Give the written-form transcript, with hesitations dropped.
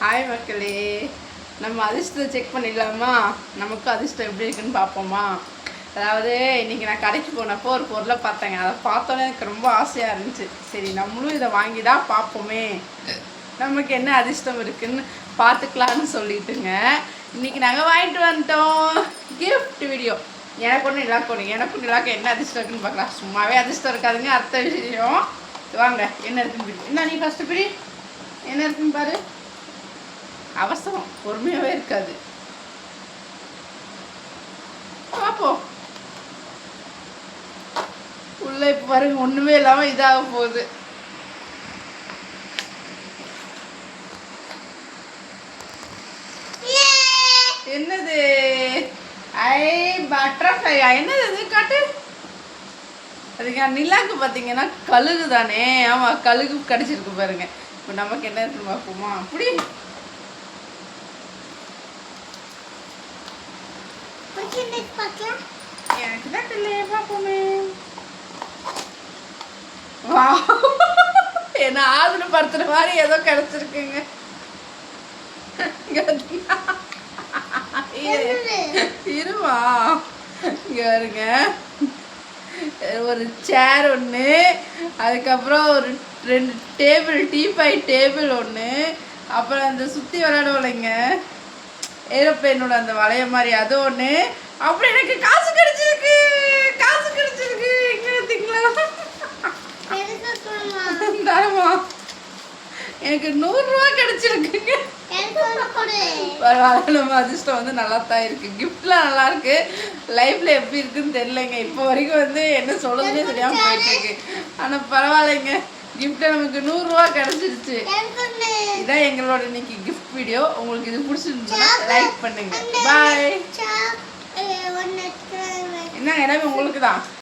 Hi மக்களே, நம்ம அதிர்ஷ்டத்தை செக் பண்ணிடலாமா? நமக்கு அதிர்ஷ்டம் எப்படி இருக்குன்னு பார்ப்போமா? அதாவது இன்றைக்கி நான் கடைக்கு போனப்போ ஒரு பொருளை பார்த்தேங்க. அதை பார்த்தோன்னே எனக்கு ரொம்ப ஆசையாக இருந்துச்சு. சரி, நம்மளும் இதை வாங்கி தான் பார்ப்போமே, நமக்கு என்ன அதிர்ஷ்டம் இருக்குன்னு பார்த்துக்கலான்னு சொல்லிட்டுங்க இன்றைக்கி நாங்கள் வாங்கிட்டு வந்துட்டோம். Gift video. எனக்கும் நிலாக்கு என்ன அதிர்ஷ்டம் இருக்குன்னு பார்க்கலாம். சும்மாவே அதிர்ஷ்டம் இருக்காதுங்க, அடுத்த விஷயம். வாங்க, என்ன இருக்குன்னு பிடி. என்ன நீ ஃபஸ்ட்டு பிடி, என்ன இருக்குன்னு பாரு. அவசரம், பொறுமையாகவே இருக்காது. பார்ப்போம். உள்ள இப்போ பாருங்க, ஒன்றுமே இல்லாமல் இதாக போகுது. என்னது? பட்டர்ஃப்ளை. என்னது இது? காட்டு. அதுக்கு நிலாக்கு பார்த்தீங்கன்னா கழுகு தானே. ஆமாம், கழுகு கடிச்சிருக்கு பாருங்க. இப்போ நமக்கு என்ன இருக்குன்னு பார்ப்போமா? அப்படி எனக்கு தான் இல்லையே, பார்ப்போமே. வா, என்ன ஆதரப்படுத்துற மாதிரி ஏதோ கிடைச்சிருக்குங்க. இருவா, இங்க வருங்க. ஒரு சேர் ஒன்று, அதுக்கப்புறம் ஒரு 2 டேபிள், டீபாய் டேபிள் ஒன்று, அப்புறம் அந்த சுற்றி விளையாடுவோம்லைங்க ஏரோப்ளேனோட அந்த வளைய மாதிரி அது ஒன்று. அப்புறம் எனக்கு காசு கிடைச்சிருக்கு. எங்க பார்த்தீங்களா? எனக்கு 100 ரூபா கிடைச்சிருக்குங்க. பரவாயில்ல, நம்ம அதிர்ஷ்டம் வந்து நல்லா தான் இருக்கு. கிஃப்ட்லாம் நல்லா இருக்கு. லைஃப்ல எப்படி இருக்குன்னு தெரியலைங்க. இப்போ வரைக்கும் என்ன சொல்றதுன்னே தெரியாம போயிட்டு இருக்கு. ஆனால் பரவாயில்லைங்க, கிஃப்ட் நமக்கு 100 ரூபா கிடைச்சிருச்சு. இதான் எங்களோட இன்னைக்கு கிஃப்ட் வீடியோ. உங்களுக்கு இது பிடிச்சிருந்துச்சுன்னா லைக் பண்ணுங்க. பாய். என்ன எல்லாமே உங்களுக்கு தான்.